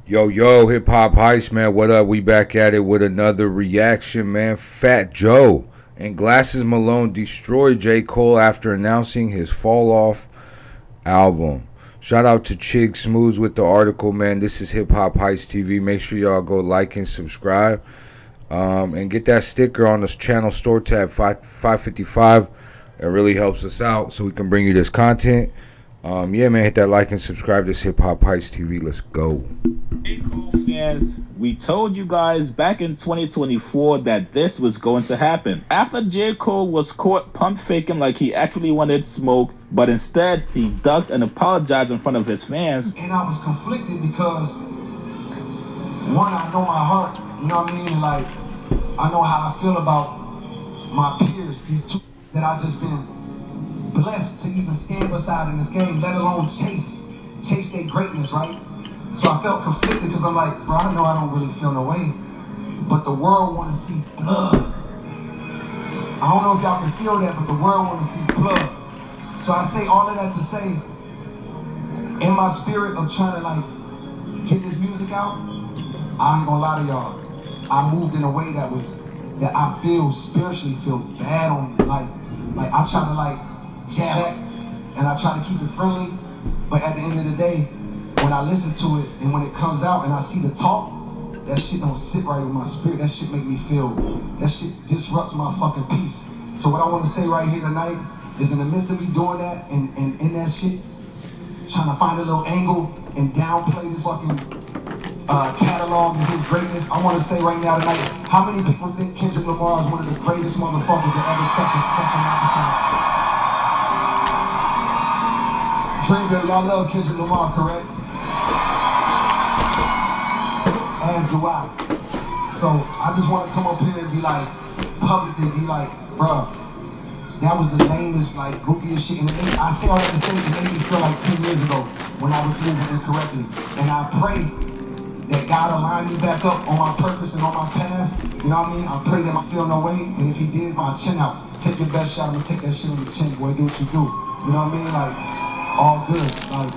Yo, hip hop heist, man. What up? We back at it with another reaction, man. Fat Joe and Glasses Malone destroyed J. Cole after announcing his Fall Off album. Shout out to Chig Smooths with the article, man. This is Hip Hop Heist TV. Make sure y'all go like and subscribe. And get that sticker on this channel store tab 555. It really helps us out so we can bring you this content. Yeah, man, hit that like and subscribe to this Hip Hop Heist TV. Let's go. J. Cole fans, we told you guys back in 2024 that this was going to happen. After J. Cole was caught pump faking like he actually wanted smoke, but instead he ducked and apologized in front of his fans. And I was conflicted because, one, I know my heart, you know what I mean? Like, I know how I feel about my peers, these two that I just been blessed to even stand beside in this game, let alone chase their greatness, right? So I felt conflicted because I'm like, bro, I know I don't really feel no way, but the world want to see blood. I don't know if y'all can feel that, but the world want to see blood. So I say all of that to say, in my spirit of trying to like get this music out, I ain't gonna lie to y'all, I moved in a way that I feel spiritually feel bad on me. Like I try to like jab it and I try to keep it friendly, but at the end of the day, when I listen to it and when it comes out and I see the talk, that shit don't sit right with my spirit. That shit make me feel, that shit disrupts my fucking peace. So what I want to say right here tonight is, in the midst of me doing that and in that shit, trying to find a little angle and downplay this fucking catalog and his greatness, I want to say right now tonight, how many people think Kendrick Lamar is one of the greatest motherfuckers that ever touched a fucking microphone? Dreamville, y'all love Kendrick Lamar, correct? As do I. So I just want to come up here and be like, publicly be like, bruh, that was the lamest, like, goofiest shit. And I say all that to say, it made me feel like 10 years ago when I was moving incorrectly. And I pray that God align me back up on my purpose and on my path. You know what I mean? I pray that I feel no way. And if he did, my chin out. Take your best shot and take that shit on the chin, boy. Do what you do. You know what I mean? Like, all good. Like,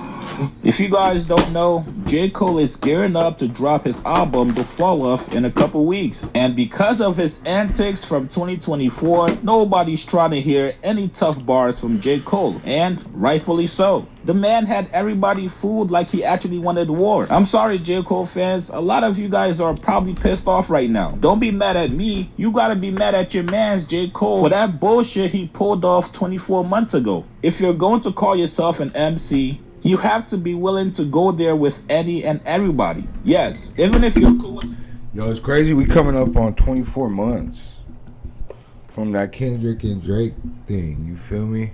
if you guys don't know, J. Cole is gearing up to drop his album, The Fall Off, in a couple weeks. And because of his antics from 2024, nobody's trying to hear any tough bars from J. Cole. And rightfully so. The man had everybody fooled like he actually wanted war. I'm sorry, J. Cole fans. A lot of you guys are probably pissed off right now. Don't be mad at me. You gotta be mad at your man's J. Cole for that bullshit he pulled off 24 months ago. If you're going to call yourself an MC, you have to be willing to go there with any and everybody. Yes, even if you're cool with... Yo, it's crazy. We coming up on 24 months from that Kendrick and Drake thing. You feel me?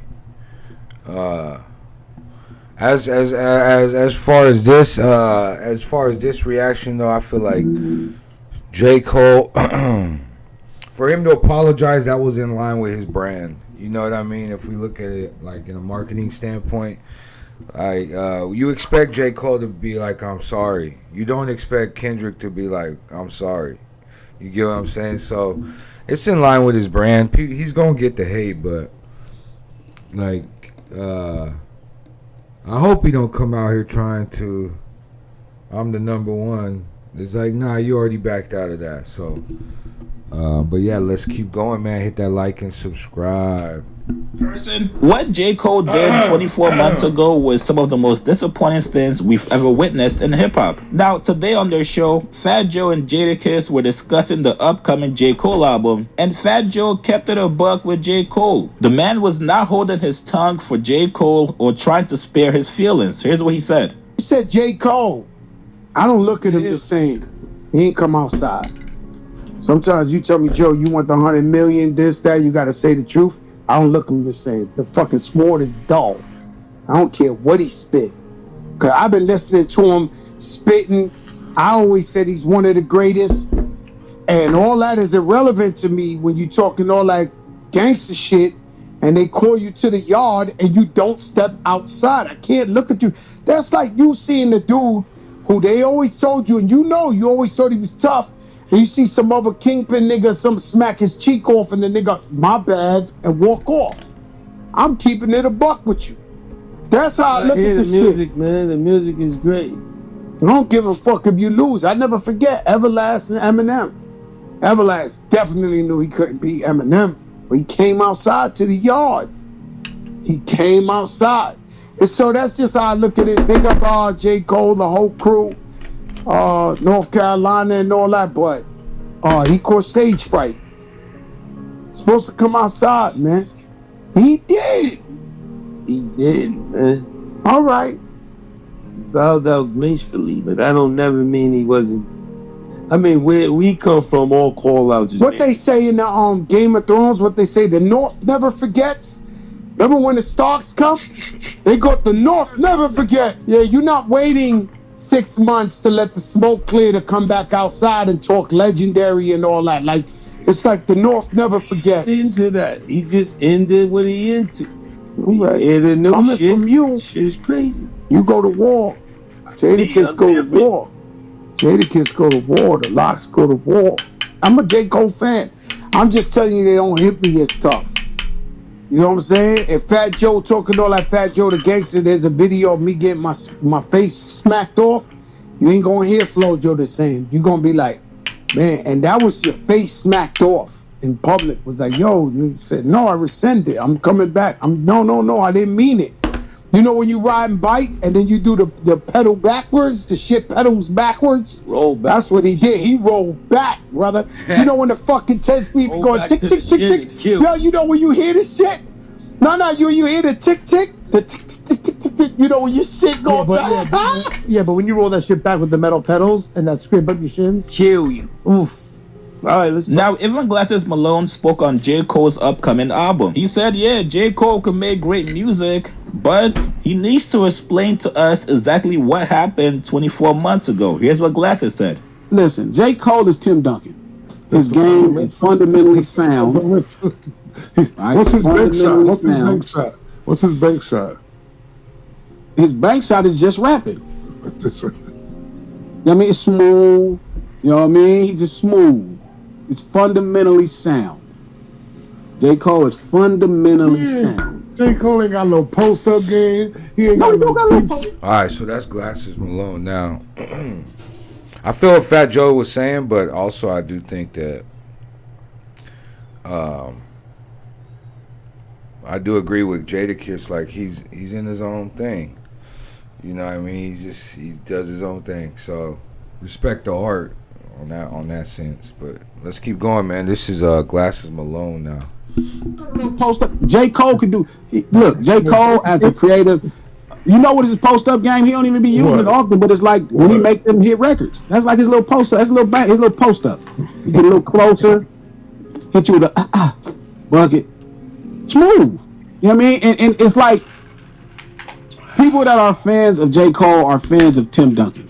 As far as this reaction though, I feel like J. Cole, for him to apologize, that was in line with his brand. You know what I mean? If we look at it like in a marketing standpoint, like you expect J. Cole to be like, I'm sorry. You don't expect Kendrick to be like, I'm sorry. You get what I'm saying? So it's in line with his brand. He's gonna get the hate, but like I hope he don't come out here trying to, I'm the number one. It's like, nah, you already backed out of that. So but yeah, let's keep going, man. Hit that like and subscribe. What J. Cole did 24 months ago was some of the most disappointing things we've ever witnessed in hip-hop. Now, today on their show, Fat Joe and Jadakiss were discussing the upcoming J. Cole album, and Fat Joe kept it a buck with J. Cole. The man was not holding his tongue for J. Cole or trying to spare his feelings. Here's what he said. He said, J. Cole, I don't look at him the same. He ain't come outside. Sometimes you tell me, Joe, you want the 100 million, this, that, you got to say the truth. I don't look at him the same. The fucking sword is dull. I don't care what he spit. Because I've been listening to him spitting. I always said he's one of the greatest. And all that is irrelevant to me when you talking all that gangster shit and they call you to the yard and you don't step outside. I can't look at you. That's like you seeing the dude who they always told you, and you always thought he was tough. And you see some other kingpin nigga, some smack his cheek off and the nigga, my bad, and walk off. I'm keeping it a buck with you. That's how I look at the this music, shit. man. The music is great. I don't give a fuck if you lose. I never forget Everlast and Eminem. Everlast definitely knew he couldn't beat Eminem, but he came outside to the yard. He came outside. And so that's just how I look at it. Big up J. Cole, the whole crew, North Carolina and all that, but he caught stage fright. Supposed to come outside, man. He did. He did, man. All right. Bowed out gracefully, but that don't never mean he wasn't. I mean, where we come from, all call outs. What they say in the Game of Thrones, what they say, the North never forgets. Remember when the Starks come? They got the North never forgets. Yeah, you're not waiting 6 months to let the smoke clear to come back outside and talk legendary and all that. Like, it's like the North never forgets. Into that, he just ended what he into. Right. The new Coming shit from you, shit's crazy. you go to war. Jadakiss go to war. Jadakiss go to war. The Locks go to war. I'm a J. Cole fan. I'm just telling you, they don't hit me as tough. You know what I'm saying? If Fat Joe talking all that Fat Joe the Gangster, there's a video of me getting my face smacked off. You ain't gonna hear Flo Joe the same. You gonna be like, man, and that was your face smacked off in public. Was like, yo, you said, no, I rescind it. I'm coming back. No, I didn't mean it. You know when you ride and bike and then you do the pedal backwards, the shit pedals backwards? Roll back. That's what he did. He rolled back, brother. You know when the fucking 10 speed be going tick, tick, tick, tick. Yo, you know when you hear this shit? No, you hear the tick, tick? The tick, tick, tick, tick, tick, tick. You know when your shit going back? But when you roll that shit back with the metal pedals and that scrape up your shins, Kill you. oof. All right, let's talk. Now, even Glasses Malone spoke on J. Cole's upcoming album. He said, yeah, J. Cole can make great music, but he needs to explain to us exactly what happened 24 months ago. Here's what Glasses said. Listen, J. Cole is Tim Duncan. His game is fundamentally sound. Right? What's his bank shot? Fundamentally What's his bank shot? His bank shot is just rapping. You know what I mean? It's smooth. You know what I mean? He's just smooth. It's fundamentally sound. J. Cole is fundamentally sound. J. Cole ain't got no post-up game. He ain't No, he got don't got no post. All right, so that's Glasses Malone. Now, I feel what Fat Joe was saying, but also I do think that I do agree with Jadakiss. Like he's in his own thing. You know what I mean? He does his own thing. So respect the art on that sense. But let's keep going, man. This is Glasses Malone now. Post up. J. Cole could do. Look, J. Cole as a creative. You know what is his post up game? He don't even be using it often, but it's like when he make them hit records. That's like his little post up. That's his little post up. You get a little closer, hit you with a bucket, smooth. You know what I mean? And it's like people that are fans of J. Cole are fans of Tim Duncan.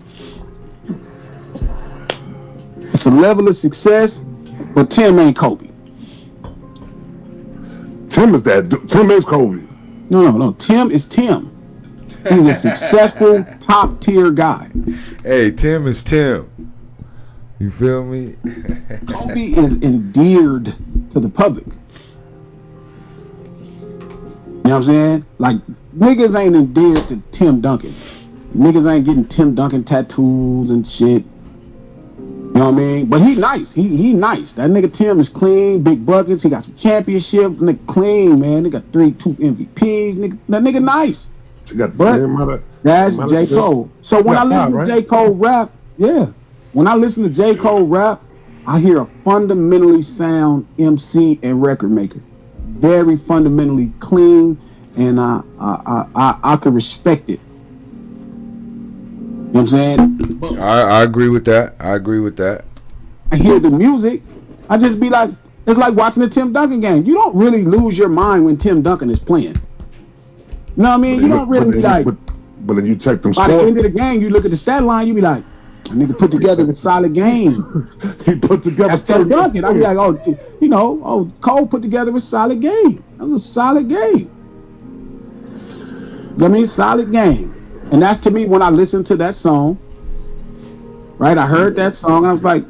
It's a level of success, but Tim ain't Kobe. Tim is Kobe. No. Tim is Tim. He's a successful, top tier guy. Hey, Tim is Tim. You feel me? Kobe is endeared to the public. You know what I'm saying? Like, niggas ain't endeared to Tim Duncan. Niggas ain't getting Tim Duncan tattoos and shit. You know what I mean? But he nice. He nice. That nigga Tim is clean, big buckets. He got some championships. Nigga clean, man. They got 2 MVPs. That nigga nice. She got the But same amount of, that's J. Cole. So when I listen to J. Cole rap, when I listen to J. Cole rap, I hear a fundamentally sound MC and record maker. Very fundamentally clean, and I can respect it. You know what I'm saying? I agree with that. I hear the music, I just be like, it's like watching the Tim Duncan game. You don't really lose your mind when Tim Duncan is playing. You know what I mean? You don't really be like. But then you check them by scores. the end of the game, you look at the stat line, you be like, a nigga put together a solid game. He put together. That's Tim Duncan. I be like, Cole put together a solid game. That was a solid game. You know what I mean? Solid game. And that's to me when I listened to that song, right? I heard that song and I was like,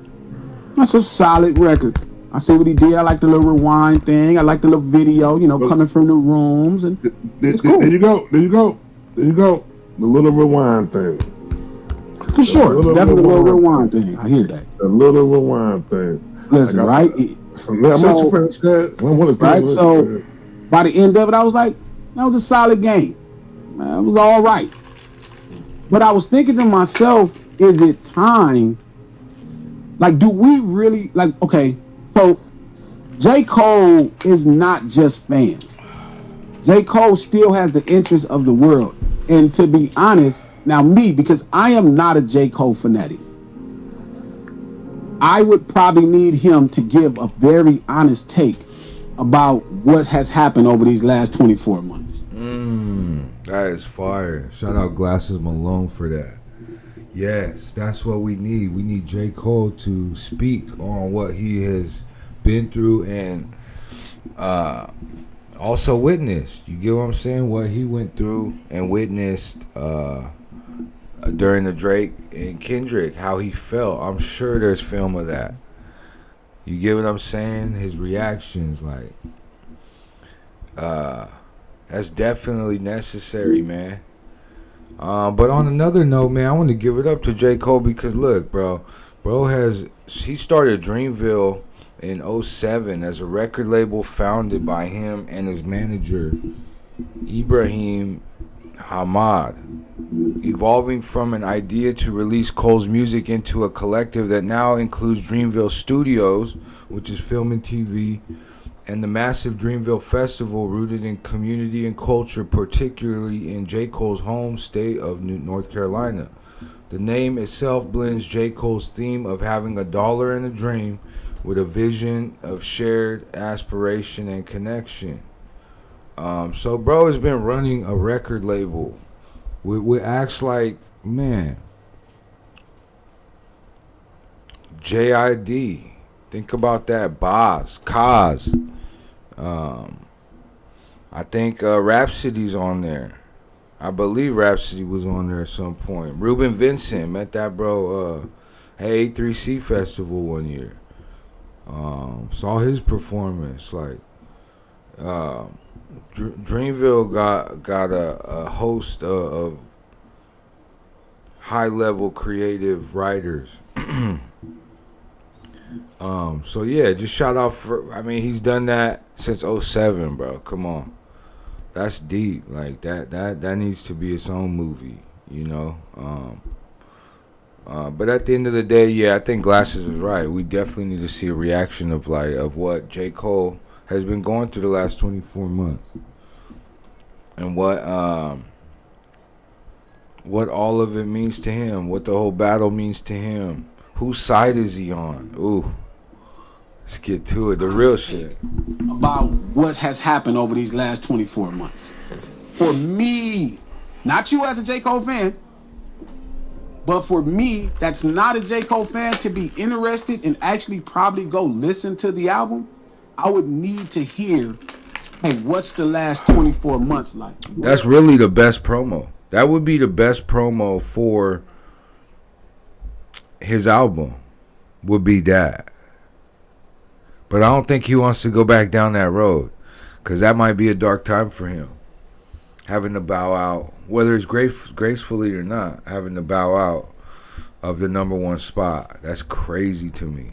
that's a solid record. I see what he did. I like the little rewind thing. I like the little video, coming from the rooms. And it's cool. There you go. The little rewind thing. For sure. It's definitely a little rewind thing. I hear that. A little rewind thing. Listen, like right? So, right? So by the end of it, I was like, that was a solid game. It was all right. But I was thinking to myself, is it time? Like, do we really, like, okay, so J. Cole is not just fans. J. Cole still has the interest of the world. And to be honest, now me, because I am not a J. Cole fanatic, I would probably need him to give a very honest take about what has happened over these last 24 months. That is fire. Shout out Glasses Malone for that. Yes, that's what we need. We need J. Cole to speak on what he has been through and also witnessed. You get what I'm saying? What he went through and witnessed during the Drake and Kendrick, how he felt. I'm sure there's film of that. You get what I'm saying? His reactions, like, that's definitely necessary, man. But on another note, man, I want to give it up to J. Cole because look, bro he started Dreamville in 2007 as a record label founded by him and his manager Ibrahim Hamad, evolving from an idea to release Cole's music into a collective that now includes Dreamville Studios, which is film and TV, and the massive Dreamville Festival rooted in community and culture, particularly in J. Cole's home state of North Carolina. The name itself blends J. Cole's theme of having a dollar and a dream with a vision of shared aspiration and connection. So bro has been running a record label with acts like, man, JID. Think about that. Boz, Kaz. I think Rhapsody's on there. I believe Rhapsody was on there at some point. Ruben Vincent, met that bro at A3C Festival one year. Saw his performance. Like, Dreamville got a host of high level creative writers. So yeah, just shout out for, I mean, he's done that since 2007, bro. Come on. That's deep. Like that needs to be its own movie, you know. But at the end of the day, yeah, I think Glasses was right. We definitely need to see a reaction of what J. Cole has been going through the last 24 months. And what all of it means to him, what the whole battle means to him. Whose side is he on? Ooh. Let's get to it. The real shit. About what has happened over these last 24 months. For me, not you as a J. Cole fan, but for me, that's not a J. Cole fan, to be interested and actually probably go listen to the album, I would need to hear, hey, what's the last 24 months like? That's really the best promo. That would be the best promo for his album, would be that. But I don't think he wants to go back down that road, because that might be a dark time for him. Having to bow out, whether it's gracefully or not, having to bow out of the number one spot. That's crazy to me.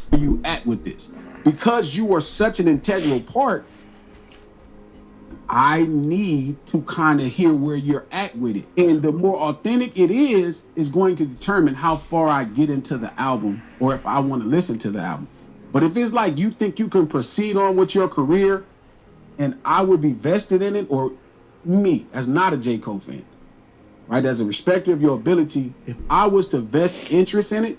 Where you at with this? Because you are such an integral part, I need to kind of hear where you're at with it. And the more authentic it is going to determine how far I get into the album or if I want to listen to the album. But if it's like you think you can proceed on with your career and I would be vested in it, or me as not a J. Cole fan, right, as a respecter of your ability, if I was to vest interest in it,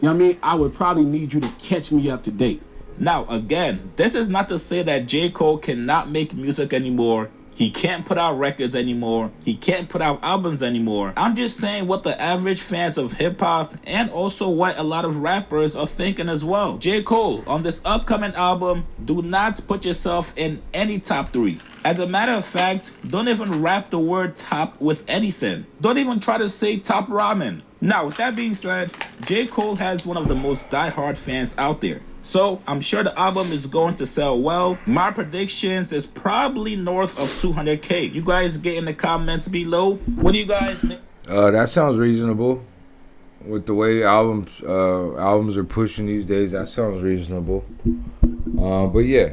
you know what I mean, I would probably need you to catch me up to date. Now, again, this is not to say that J. Cole cannot make music anymore. He can't put out records anymore. He can't put out albums anymore. I'm just saying what the average fans of hip-hop and also what a lot of rappers are thinking as well. J. Cole, on this upcoming album, do not put yourself in any top 3. As a matter of fact, don't even rap the word top with anything. Don't even try to say top ramen. Now, with that being said, J. Cole has one of the most die-hard fans out there. So, I'm sure the album is going to sell well. My predictions is probably north of 200K. You guys get in the comments below. What do you guys That sounds reasonable. With the way albums are pushing these days, that sounds reasonable. But yeah,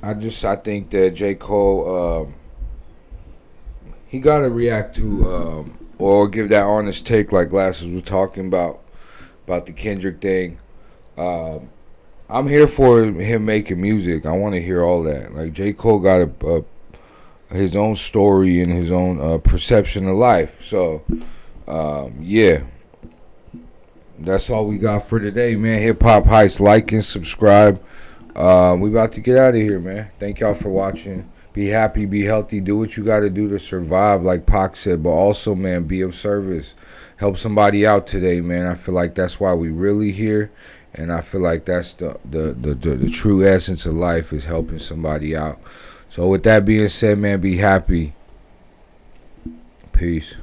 I think that J. Cole, he gotta react to or give that honest take like Glasses was talking about the Kendrick thing. I'm here for him making music. I want to hear all that. Like J. Cole got his own story and his own perception of life. So yeah, that's all we got for today, man. Hip Hop Heist, like and subscribe. We about to get out of here, man. Thank y'all for watching. Be happy, be healthy, do what you got to do to survive, like Pac said. But also, man, be of service. Help somebody out today, man. I feel like that's why we really here, and I feel like that's the true essence of life is helping somebody out. So with that being said, man, be happy. Peace.